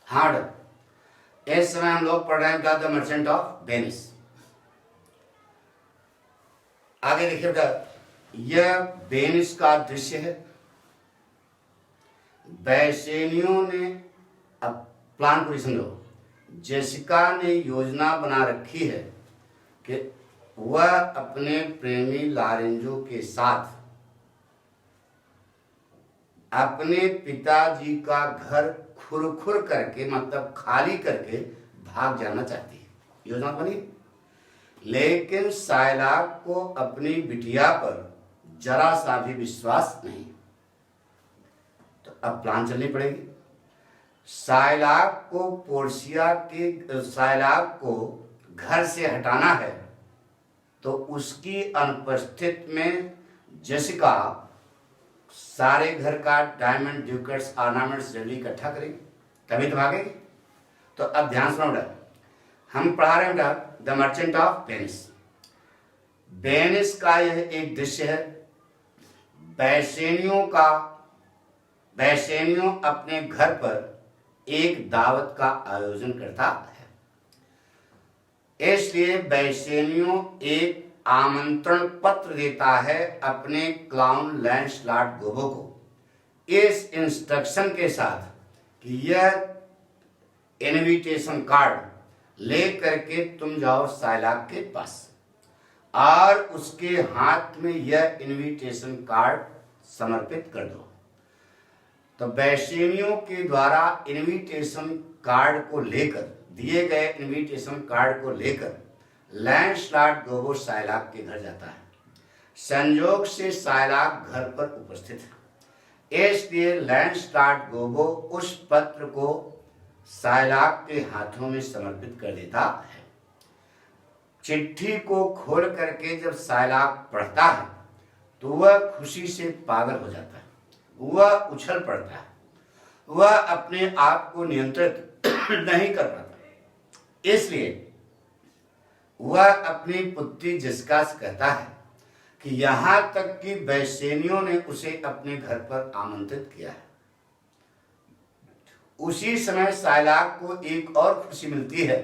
Hard. इस समय हम लोग पढ़ रहे हैं द मर्चेंट ऑफ वेनिस। आगे देखिए बेटा, यह वेनिस का दृश्य है। बैसेनियो ने, अब प्लान पूरी समझो, जेसिका ने योजना बना रखी है कि वह अपने प्रेमी लारेंजो के साथ अपने पिताजी का घर खुरखुर करके, मतलब खाली करके भाग जाना चाहती है। योजना बनी, लेकिन साइलाक को अपनी बिटिया पर जरा सा भी विश्वास नहीं। तो अब प्लान चलनी पड़ेगी। साइलाक को घर से हटाना है, तो उसकी अनुपस्थित में जेसिका सारे घर का डायमंड, ड्यूकेट्स, ऑर्नामेंट्स ज्वेलरी इकट्ठा करेगी, तभी तो भागेगी। तो अब ध्यान सुनो बेटा, हम पढ़ा रहे हैं बेटा the merchant of Venice. Venice का यह एक दृश्य है। बैसेनियो अपने घर पर एक दावत का आयोजन करता है। इसलिए बैसेनियो एक आमंत्रण पत्र देता है अपने क्लाउन लैंसलॉट गोबो को, इस इंस्ट्रक्शन के साथ कि यह इनविटेशन कार्ड ले करके तुम जाओ साइलाक के पास और उसके हाथ में यह इनविटेशन कार्ड समर्पित कर दो। तो बैसेनियो के द्वारा इनविटेशन कार्ड को लेकर, दिए गए इनविटेशन कार्ड को लेकर लैंसलॉट गोबो साइलाक के घर जाता है। संयोग से साइलाक घर पर उपस्थित है, इसलिए लैंसलॉट गोबो उस पत्र को साइलाक के हाथों में समर्पित कर देता है। चिट्ठी को खोल करके जब साइलाक पढ़ता है तो वह खुशी से पागल हो जाता है, वह उछल पड़ता है, वह अपने आप को नियंत्रित नहीं कर पाता। इसलिए वह अपनी पुत्री जेसिका से कहता है कि यहां तक कि बैसेनियो ने उसे अपने घर पर आमंत्रित किया है। उसी समय साइलाक को एक और खुशी मिलती है,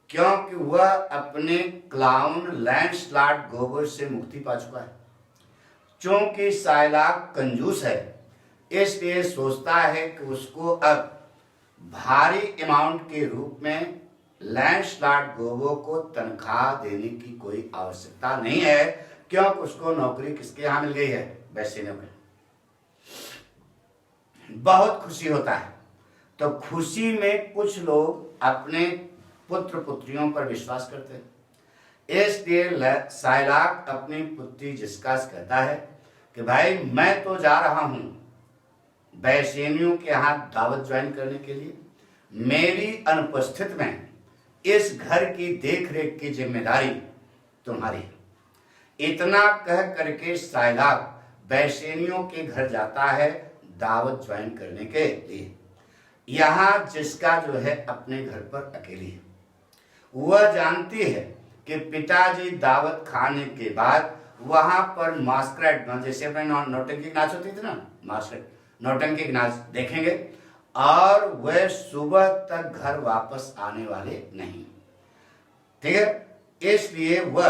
क्योंकि वह अपने क्लाउन लैंसलॉट गोबो से मुक्ति पा चुका है। चूंकि साइलाक कंजूस है, इसलिए सोचता है कि उसको अब भारी अमाउंट के रूप में लैंसलॉट गोबो को तनख्वाह देने की कोई आवश्यकता नहीं है, क्योंकि उसको नौकरी किसके यहां मिल गई है? बैसेनियो के। बहुत खुशी होता है। तो खुशी में कुछ लोग अपने पुत्र पुत्रियों पर विश्वास करते हैं। इसलिए साइलाक अपनी पुत्री जेसिका से कहता है कि भाई मैं तो जा रहा हूं बैसेनियो के यहाँ दावत ज्वाइन करने के लिए, मेरी अनुपस्थित में इस घर की देखरेख की जिम्मेदारी तुम्हारी है। इतना कह करके साइलाक बैसेनियो के घर जाता है दावत ज्वाइन करने के लिए। यहाँ जेसिका जो है अपने घर पर अकेली है। वह जानती है कि पिताजी दावत खाने के बाद वहां पर मास्करेड, जैसे अपने नौटंकी नाच होती थी ना, मास्करेड नौटंकी नाच देखेंगे और वह सुबह तक घर वापस आने वाले नहीं। ठीक है, इसलिए वह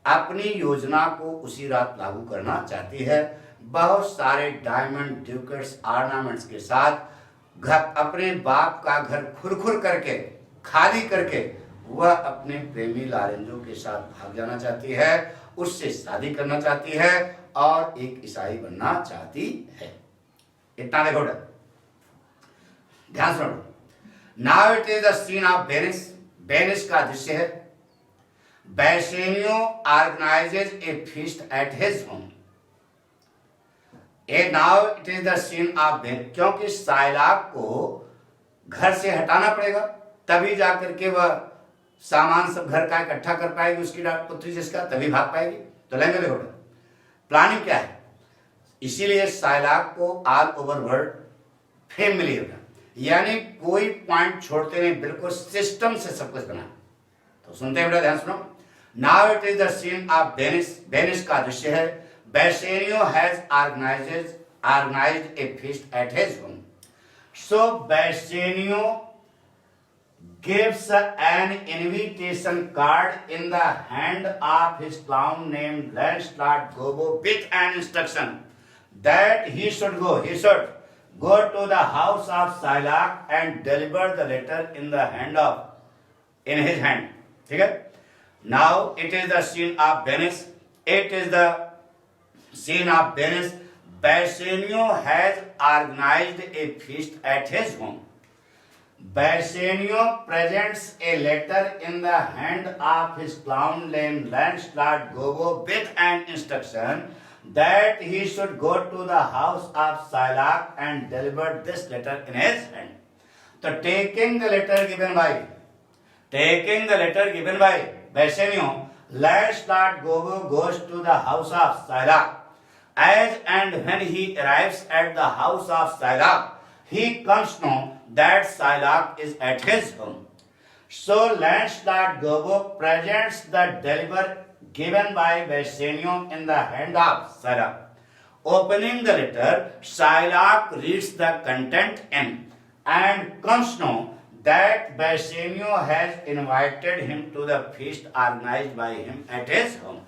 अपनी योजना को उसी रात लागू करना चाहती है। बहुत सारे डायमंड, ड्यूकेट्स, ऑर्नामेंट्स के साथ अपने बाप का घर खुरखुर करके, खाली करके वह अपने प्रेमी लारेंजो के साथ भाग जाना चाहती है, उससे शादी करना चाहती है और एक ईसाई बनना चाहती है। इतना देखो, ध्यान सुनो। Now it is the scene of Venice. Venice का दृश्य है। Bassanio organises a feast at his home. Now it is the scene of Venice, क्योंकि साइलाक को घर से हटाना पड़ेगा, तभी जाकर के वह सामान सब घर का इकट्ठा कर पाएगी, उसकी पुत्री जिसका, तभी भाग पाएगी। तो लेंगे देखो प्लानिंग क्या है। इसीलिए साइलाक को ऑल ओवर वर्ल्ड फेम मिली होगा, यानी कोई पॉइंट छोड़ते नहीं, बिल्कुल सिस्टम से सब कुछ बना। तो सुनते हैं बेटा, ध्यान सुनो। Now it is the scene of Venice. Venice का दृश्य है। Bassanio has organised a feast at his home. So Bassanio gives an invitation card in the hand of his clown named Lancelot Gobbo with an instruction that he should go to the house of Shylock and deliver the letter in his hand. Okay? Now it is the scene of Venice. It is the scene of Venice. Bassanio has organized a feast at his home. Bassanio presents a letter in the hand of his clown named Lancelot Gobbo with an instruction that he should go to the house of Shylock and deliver this letter in his hand. So taking the letter given by Bassanio, Lancelot Gobbo goes to the house of Shylock. As and when he arrives at the house of Shylock, he comes to know that Shylock is at his home. So Lancelot Gobbo presents the deliver given by Bassanio in the hand of Shylock. Opening the letter, Shylock reads the content in and comes to know that Bassanio has invited him to the feast organized by him at his home.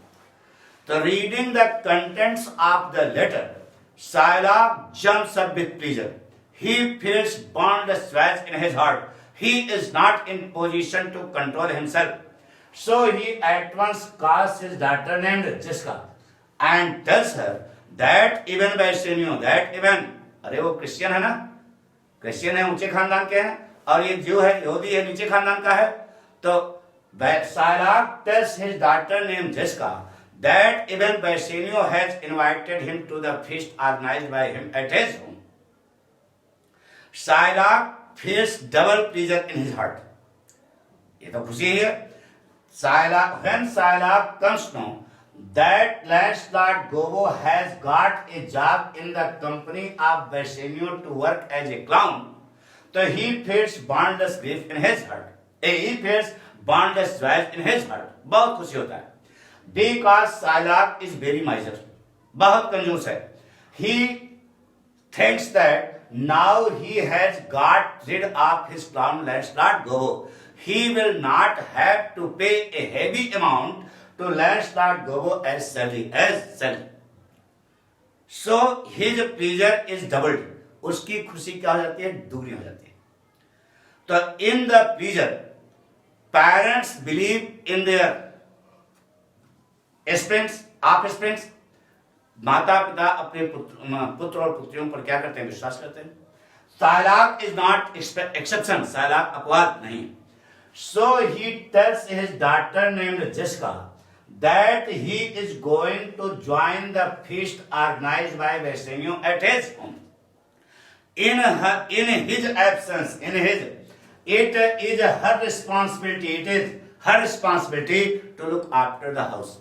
So reading the contents of the letter, Shylock jumps up with pleasure. He feels boundless joy in his heart. He is not in position to control himself. So he at once calls his daughter named Jessica and tells her that even Bassanio, अरे वो Christian है ना, Christian है, ऊंचे खानदान के हैं, और ये ज्यू है, यहूदी है, नीचे खानदान का है. तो Shylock tells his daughter named Jessica that even Bassanio has invited him to the feast organized by him at his home. Shylock feels double pleasure in his heart. ये तो खुशी है. When Shylock comes to know that Lancelot Gobbo has got a job in the company of Bassanio to work as a clown, so he feels boundless grief in his heart. He feels boundless joy in his heart. बहुत खुशी होता है. Because Shylock is very miser. बहुत कंजूस है. He thinks that now he has got rid of his clown Lancelot Gobbo. He will not have to pay a heavy amount to Lancelot Gobbo as salary. So his pleasure is doubled. उसकी खुशी क्या हो जाती है? दुगनी हो जाती है. तो in the pleasure, parents believe in their offsprings. माता पिता अपने पुत्र और पुत्रियों पर क्या करते हैं? विश्वास करते हैं. Shylock is not exception. Shylock अपवाद नहीं. So he tells his daughter named Jessica that he is going to join the feast organized by Bassanio at his home. In his absence, it is her responsibility to look after the house.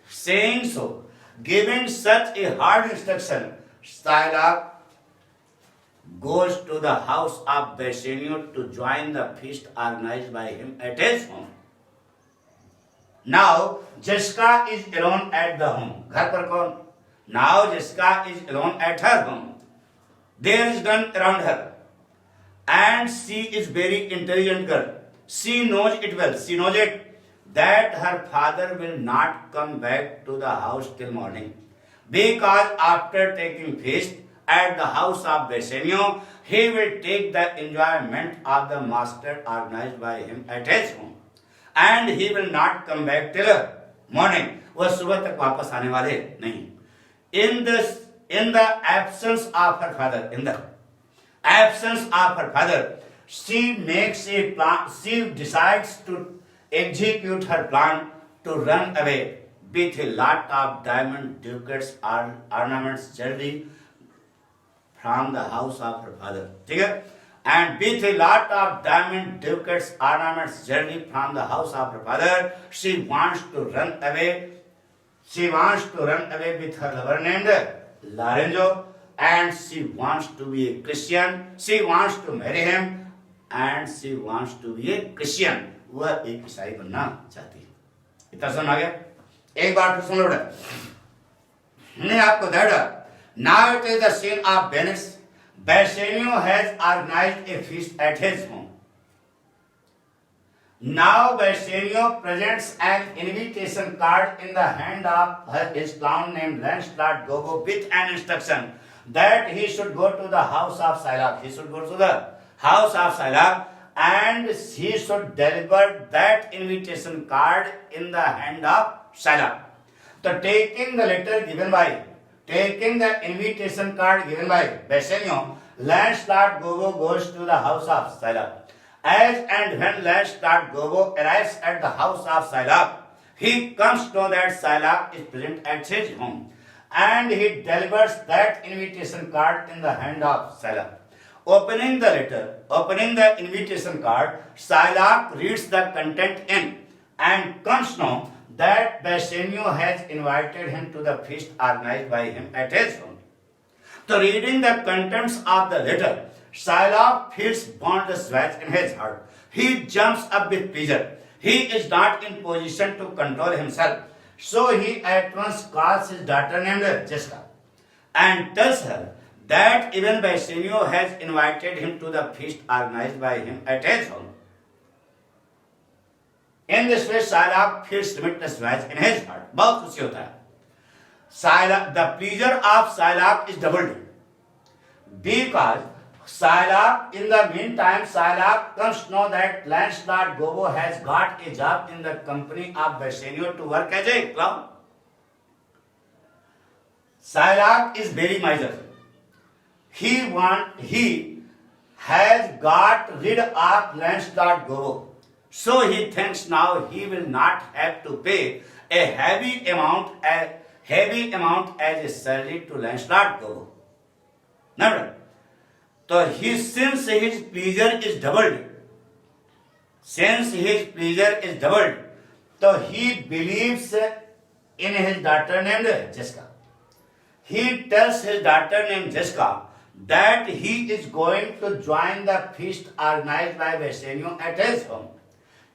Saying so, giving such a hard instruction, Shylock goes to the house of Bassanio to join the feast organized by him at his home. Now Jessica is alone at the home. घर पर कौन? Now Jessica is alone at her home. There is none around her, and she is very intelligent girl. She knows it well. She knows it that her father will not come back to the house till morning, because after taking feast at the house of Bassanio, he will take the enjoyment of the master organized by him at his home, and he will not come back till morning. वह सुबह तक वापस आने वाले नहीं. In the absence of her father, she makes a plan. She decides to execute her plan to run away with a lot of diamond ducats or ornaments jewelry from the house of her father. ठीक है? And with a lot of diamond ducats ornaments jewelry from the house of her father, she wants to run away. She wants to run away with her lover named Lorenzo, and she wants to be a Christian. She wants to marry him, and she wants to be a Christian. वह एक ईसाई बनना चाहती है. इतना समझ आ गया? एक बार फिर सुन लो बेटा. नहीं आपको that. Now it is the scene of Venice. Bassanio has organized a feast at his home. Now Bassanio presents an invitation card in the hand of his clown named Lancelot Gobbo with an instruction that he should go to the house of Shylock. He should go to the house of Shylock and he should deliver that invitation card in the hand of Shylock. So taking the invitation card given by Bassanio, Lancelot Gobbo goes to the house of Shylock. As and when Lancelot Gobbo arrives at the house of Shylock, he comes to know that Shylock is present at his home, and he delivers that invitation card in the hand of Shylock. Opening the invitation card, Shylock reads the content in and comes to know that Bassanio has invited him to the feast organized by him at his home. So reading the contents of the letter, Shylock feels boundless joy in his heart. He jumps up with pleasure. He is not in position to control himself. So he at once calls his daughter named Jessica and tells her that even Bassanio has invited him to the feast organized by him at his home. In this way, Shylock feels limitless joy in his heart. बहुत खुशी होता है. The pleasure of Shylock is doubled because Shylock, in the meantime, Shylock comes to know that Lancelot Gobbo has got a job in the company of Bassanio to work as a clown. Shylock is very miser. He has got rid of Lancelot Gobbo. So he thinks now he will not have to pay a heavy amount as a salary to Lancelot Gobbo. Never. So since his pleasure is doubled, so he believes in his daughter named Jessica. He tells his daughter named Jessica that he is going to join the feast organized by Bassanio at his home.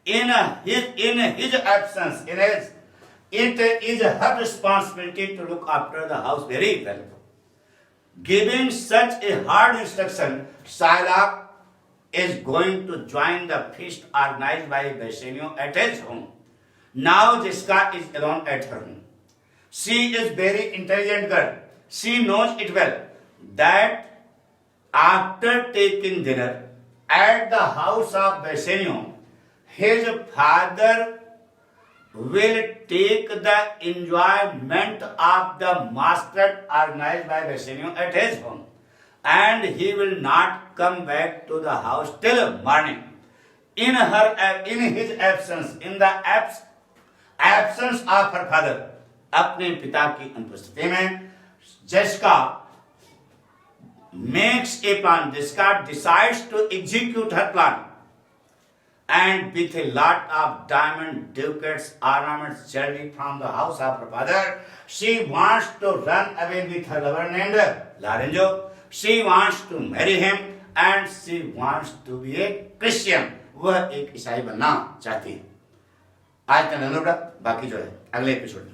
In his absence, it is her responsibility to look after the house very well. Giving such a hard instruction, Shylock is going to join the feast organized by Bassanio at his home. Now Jessica is alone at her home. She is very intelligent girl. She knows it well that after taking dinner at the house of Bassanio, his father will take the enjoyment of the masquerade organized by Bassanio at his home, and he will not come back to the house till morning. In his absence, in the absence of her father, अपने पिता की अनुपस्थिति में, Jessica makes a plan. Jessica decides to execute her plan. And with a lot of diamond, ducats, ornaments, jewelry from the house of her father, she wants to run away with her lover named Lorenzo. She wants to marry him and she wants to be a Christian. वह एक ईसाई बनना चाहती है. आज का नलुड़ा बाकी जो है अगले एपिसोड में.